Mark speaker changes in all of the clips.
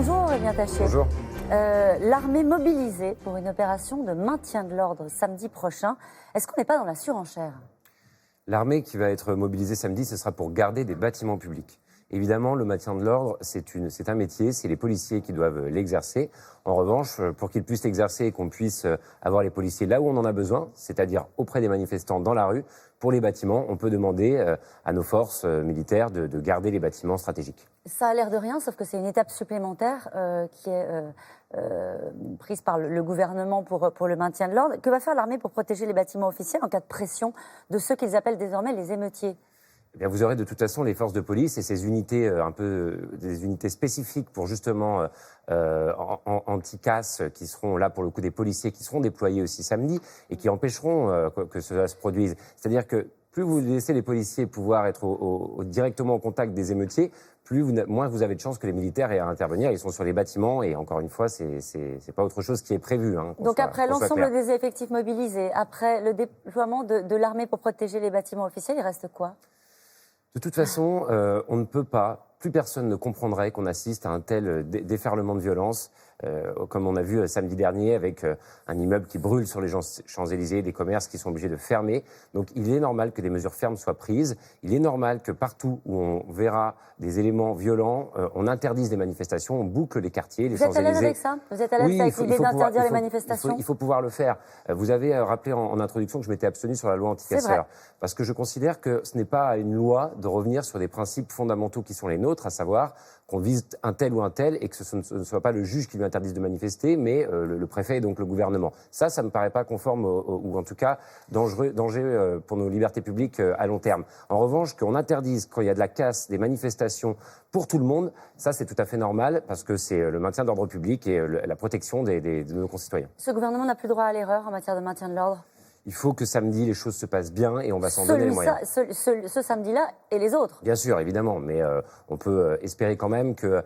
Speaker 1: Bonjour Aurélien Taché.
Speaker 2: Bonjour.
Speaker 1: L'armée mobilisée pour une opération de maintien de l'ordre samedi prochain. Est-ce qu'on n'est pas dans la surenchère ?
Speaker 2: L'armée qui va être mobilisée samedi, ce sera pour garder des bâtiments publics. Évidemment, le maintien de l'ordre, c'est un métier, c'est les policiers qui doivent l'exercer. En revanche, pour qu'ils puissent l'exercer et qu'on puisse avoir les policiers là où on en a besoin, c'est-à-dire auprès des manifestants dans la rue, pour les bâtiments, on peut demander à nos forces militaires de garder les bâtiments stratégiques.
Speaker 1: Ça a l'air de rien, sauf que c'est une étape supplémentaire qui est prise par le gouvernement pour le maintien de l'ordre. Que va faire l'armée pour protéger les bâtiments officiels en cas de pression de ceux qu'ils appellent désormais les émeutiers ?
Speaker 2: Eh bien, vous aurez de toute façon les forces de police et ces unités des unités spécifiques pour justement anti-casse qui seront là pour le coup des policiers qui seront déployés aussi samedi et qui empêcheront que cela se produise. C'est-à-dire que plus vous laissez les policiers pouvoir être directement au contact des émeutiers, moins vous avez de chances que les militaires aient à intervenir. Ils sont sur les bâtiments et encore une fois, c'est pas autre chose qui est prévu.
Speaker 1: Donc après l'ensemble des effectifs mobilisés, après le déploiement de l'armée pour protéger les bâtiments officiels, il reste quoi ?
Speaker 2: De toute façon, on ne peut pas, plus personne ne comprendrait qu'on assiste à un tel déferlement de violence, comme on a vu samedi dernier avec un immeuble qui brûle sur les Champs-Élysées, des commerces qui sont obligés de fermer. Donc il est normal que des mesures fermes soient prises. Il est normal que partout où on verra des éléments violents, on interdise les manifestations, on boucle les quartiers, les Champs-Élysées.
Speaker 1: Vous êtes à l'aise avec ça ? Vous êtes à l'aise avec l'idée d'interdire les manifestations ?
Speaker 2: Il faut pouvoir le faire. Vous avez rappelé en introduction que je m'étais abstenu sur la loi anti-casseurs. Parce que je considère que ce n'est pas à une loi de revenir sur des principes fondamentaux qui sont les nôtres, à savoir qu'on vise un tel ou un tel et que ce ne soit pas le juge qui lui interdise de manifester, mais le préfet et donc le gouvernement. Ça ne me paraît pas conforme ou en tout cas danger pour nos libertés publiques à long terme. En revanche, qu'on interdise quand il y a de la casse, des manifestations pour tout le monde, ça c'est tout à fait normal parce que c'est le maintien de l'ordre public et la protection de nos concitoyens.
Speaker 1: Ce gouvernement n'a plus droit à l'erreur en matière de maintien de l'ordre ?
Speaker 2: Il faut que samedi, les choses se passent bien et on va s'en donner les moyens.
Speaker 1: Ce samedi-là et les autres ?
Speaker 2: Bien sûr, évidemment, mais on peut espérer quand même qu'il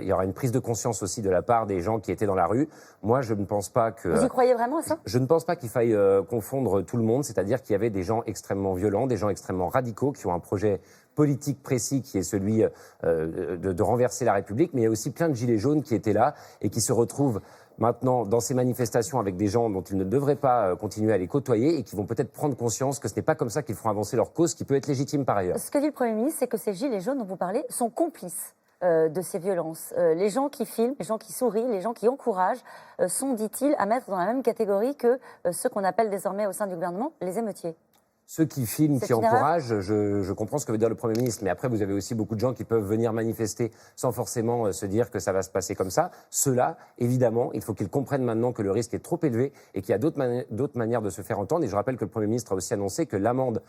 Speaker 2: y aura une prise de conscience aussi de la part des gens qui étaient dans la rue. Moi, je ne pense pas que...
Speaker 1: Vous y croyez vraiment à ça ?
Speaker 2: Je ne pense pas qu'il faille confondre tout le monde, c'est-à-dire qu'il y avait des gens extrêmement violents, des gens extrêmement radicaux qui ont un projet politique précis qui est celui de renverser la République, mais il y a aussi plein de gilets jaunes qui étaient là et qui se retrouvent maintenant dans ces manifestations avec des gens dont ils ne devraient pas continuer à les côtoyer et qui vont peut-être prendre conscience que ce n'est pas comme ça qu'ils feront avancer leur cause, qui peut être légitime par ailleurs.
Speaker 1: Ce que dit le Premier ministre, c'est que ces gilets jaunes dont vous parlez sont complices de ces violences. Les gens qui filment, les gens qui sourient, les gens qui encouragent sont, dit-il, à mettre dans la même catégorie que ceux qu'on appelle désormais au sein du gouvernement les émeutiers.
Speaker 2: Ceux qui filment, qui encouragent, je comprends ce que veut dire le Premier ministre, mais après vous avez aussi beaucoup de gens qui peuvent venir manifester sans forcément se dire que ça va se passer comme ça. Ceux-là, évidemment, il faut qu'ils comprennent maintenant que le risque est trop élevé et qu'il y a d'autres manières de se faire entendre. Et je rappelle que le Premier ministre a aussi annoncé que l'amende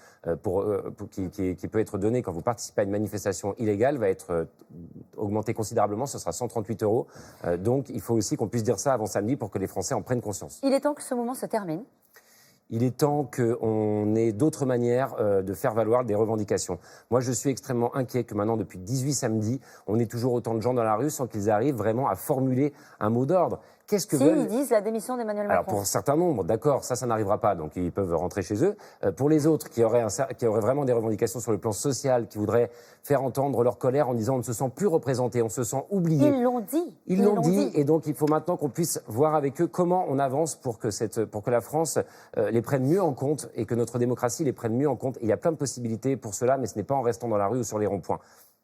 Speaker 2: qui peut être donnée quand vous participez à une manifestation illégale va être augmentée considérablement, ce sera 138 €. Donc il faut aussi qu'on puisse dire ça avant samedi pour que les Français en prennent conscience.
Speaker 1: Il est temps que ce moment se termine.
Speaker 2: Il est temps qu'on ait d'autres manières de faire valoir des revendications. Moi, je suis extrêmement inquiet que maintenant, depuis 18 samedis, on ait toujours autant de gens dans la rue sans qu'ils arrivent vraiment à formuler un mot d'ordre. Qu'est-ce que veulent...
Speaker 1: ils disent la démission d'Emmanuel Macron.
Speaker 2: Alors, pour un certain nombre, d'accord, ça n'arrivera pas, donc ils peuvent rentrer chez eux. Pour les autres, qui auraient vraiment des revendications sur le plan social, qui voudraient faire entendre leur colère en disant on ne se sent plus représenté, on se sent oublié.
Speaker 1: Ils l'ont dit.
Speaker 2: Ils l'ont dit, et donc il faut maintenant qu'on puisse voir avec eux comment on avance pour que la France les prenne mieux en compte et que notre démocratie les prenne mieux en compte. Et il y a plein de possibilités pour cela, mais ce n'est pas en restant dans la rue ou sur les ronds-points.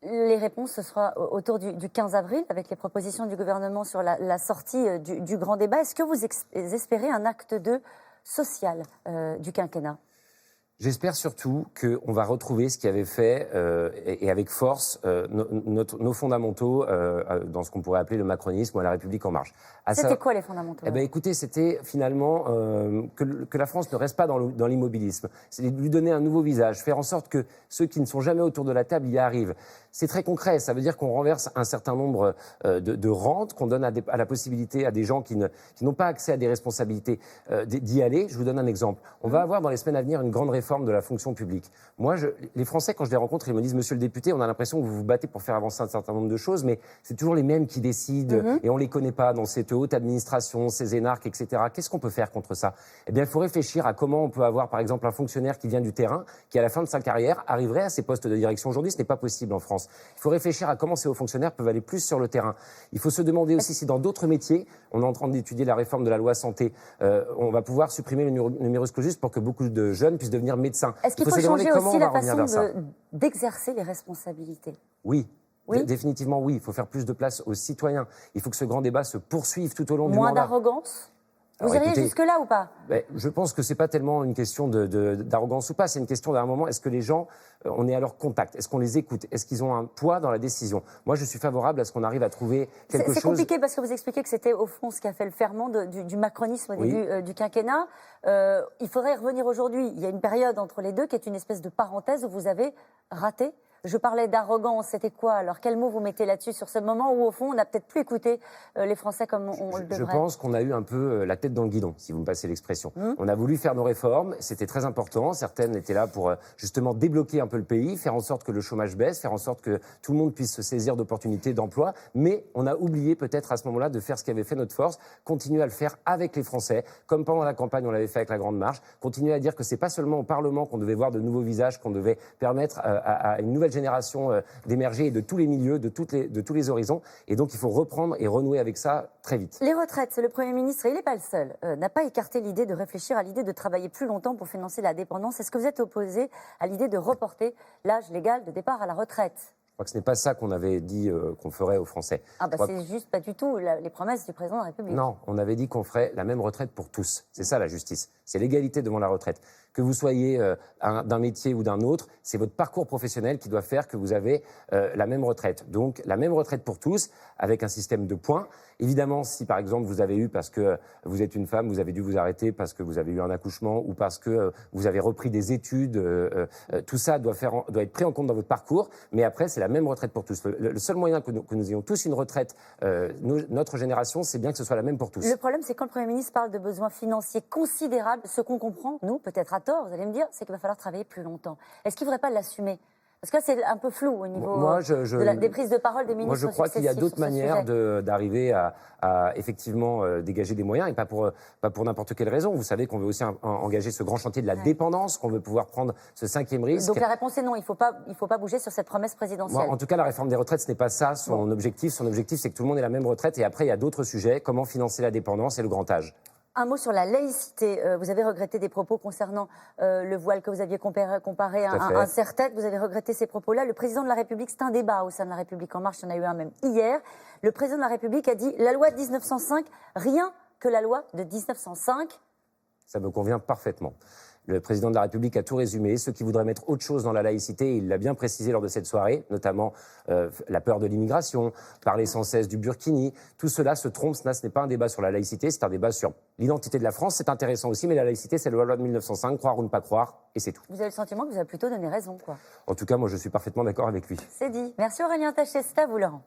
Speaker 1: Les réponses, ce sera autour du 15 avril, avec les propositions du gouvernement sur la sortie du grand débat. Est-ce que vous espérez un acte 2 social du quinquennat ?
Speaker 2: J'espère surtout qu'on va retrouver ce qui avait fait, et avec force, nos fondamentaux dans ce qu'on pourrait appeler le macronisme ou la République en marche.
Speaker 1: C'était quoi les fondamentaux ?
Speaker 2: Écoutez, c'était finalement que la France ne reste pas dans l'immobilisme. C'est lui donner un nouveau visage, faire en sorte que ceux qui ne sont jamais autour de la table y arrivent. C'est très concret, ça veut dire qu'on renverse un certain nombre de rentes, qu'on donne à la possibilité à des gens qui n'ont pas accès à des responsabilités d'y aller. Je vous donne un exemple. On va avoir dans les semaines à venir une grande réforme réforme de la fonction publique. Moi, les Français, quand je les rencontre, ils me disent « Monsieur le député, on a l'impression que vous vous battez pour faire avancer un certain nombre de choses, mais c'est toujours les mêmes qui décident et on ne les connaît pas dans cette haute administration, ces énarques, etc. Qu'est-ce qu'on peut faire contre ça ?» Eh bien, il faut réfléchir à comment on peut avoir, par exemple, un fonctionnaire qui vient du terrain, qui, à la fin de sa carrière, arriverait à ces postes de direction. Aujourd'hui, ce n'est pas possible en France. Il faut réfléchir à comment ces hauts fonctionnaires peuvent aller plus sur le terrain. Il faut se demander aussi si dans d'autres métiers, on est en train d'étudier la réforme de la loi santé, on va pouvoir supprimer le numerus clausus pour que beaucoup de jeunes puissent devenir médecins.
Speaker 1: Est-ce qu'il faut changer aussi la façon d'exercer les responsabilités?
Speaker 2: Oui. Oui. Définitivement, oui. Il faut faire plus de place aux citoyens. Il faut que ce grand débat se poursuive tout au long du mandat.
Speaker 1: Moins d'arrogance? Vous iriez jusque-là ou pas?
Speaker 2: Je pense que ce n'est pas tellement une question d'arrogance ou pas, c'est une question d'un moment, est-ce que les gens, on est à leur contact? Est-ce qu'on les écoute? Est-ce qu'ils ont un poids dans la décision? Moi, je suis favorable à ce qu'on arrive à trouver quelque chose...
Speaker 1: C'est compliqué parce que vous expliquez que c'était au fond ce qui a fait le ferment du macronisme au début du quinquennat. Il faudrait revenir aujourd'hui. Il y a une période entre les deux qui est une espèce de parenthèse où vous avez raté. Je parlais d'arrogance, c'était quoi? Alors, quel mot vous mettez là-dessus, sur ce moment où, au fond, on n'a peut-être plus écouté les Français comme on le devrait?
Speaker 2: Je pense qu'on a eu un peu la tête dans le guidon, si vous me passez l'expression. On a voulu faire nos réformes, c'était très important. Certaines étaient là pour, justement, débloquer un peu le pays, faire en sorte que le chômage baisse, faire en sorte que tout le monde puisse se saisir d'opportunités d'emploi. Mais on a oublié, peut-être, à ce moment-là, de faire ce qui avait fait notre force, continuer à le faire avec les Français, comme pendant la campagne, on l'avait fait avec la Grande Marche, continuer à dire que c'est pas seulement au Parlement qu'on devait voir de nouveaux visages, qu'on devait permettre à une nouvelle génération d'émerger de tous les milieux, de tous les horizons. Et donc, il faut reprendre et renouer avec ça très vite.
Speaker 1: Les retraites, le Premier ministre, il n'est pas le seul, n'a pas écarté l'idée de réfléchir à l'idée de travailler plus longtemps pour financer la dépendance. Est-ce que vous êtes opposé à l'idée de reporter l'âge légal de départ à la retraite?
Speaker 2: Je crois que ce n'est pas ça qu'on avait dit qu'on ferait aux Français.
Speaker 1: C'est juste pas du tout les promesses du président de la République.
Speaker 2: Non, on avait dit qu'on ferait la même retraite pour tous. C'est ça la justice. C'est l'égalité devant la retraite. Que vous soyez d'un métier ou d'un autre, c'est votre parcours professionnel qui doit faire que vous avez la même retraite. Donc la même retraite pour tous, avec un système de points. Évidemment, si par exemple vous avez eu, parce que vous êtes une femme, vous avez dû vous arrêter parce que vous avez eu un accouchement ou parce que vous avez repris des études, tout ça doit être pris en compte dans votre parcours. Mais après, c'est la même retraite pour tous. Le seul moyen que nous ayons tous une retraite, notre génération, c'est bien que ce soit la même pour tous.
Speaker 1: Le problème, c'est quand le Premier ministre parle de besoins financiers considérables, ce qu'on comprend, nous, peut-être à tort, vous allez me dire, c'est qu'il va falloir travailler plus longtemps. Est-ce qu'il ne faudrait pas l'assumer? Parce que là, c'est un peu flou au niveau des prises de parole des ministres.
Speaker 2: Moi, je crois qu'il y a d'autres manières d'arriver à effectivement dégager des moyens, et pas pour n'importe quelle raison. Vous savez qu'on veut aussi engager ce grand chantier de la dépendance, qu'on veut pouvoir prendre ce 5e risque.
Speaker 1: Donc la réponse est non, il ne faut pas bouger sur cette promesse présidentielle.
Speaker 2: Moi, en tout cas, la réforme des retraites, ce n'est pas ça son objectif. Son objectif, c'est que tout le monde ait la même retraite. Et après, il y a d'autres sujets, comment financer la dépendance et le grand âge.
Speaker 1: Un mot sur la laïcité. Vous avez regretté des propos concernant le voile que vous aviez comparé à un serre-tête. Vous avez regretté ces propos-là. Le président de la République, c'est un débat au sein de la République En Marche. Il y en a eu un même hier. Le président de la République a dit la loi de 1905, rien que la loi de 1905.
Speaker 2: Ça me convient parfaitement. Le président de la République a tout résumé. Ceux qui voudraient mettre autre chose dans la laïcité, il l'a bien précisé lors de cette soirée, notamment la peur de l'immigration, parler sans cesse du burkini. Tout cela se trompe. Ce n'est pas un débat sur la laïcité, c'est un débat sur l'identité de la France. C'est intéressant aussi, mais la laïcité, c'est la loi de 1905, croire ou ne pas croire, et c'est tout.
Speaker 1: Vous avez le sentiment que vous avez plutôt donné raison, quoi.
Speaker 2: En tout cas, moi, je suis parfaitement d'accord avec lui.
Speaker 1: C'est dit. Merci Aurélien Taché, c'est à vous, Laurent.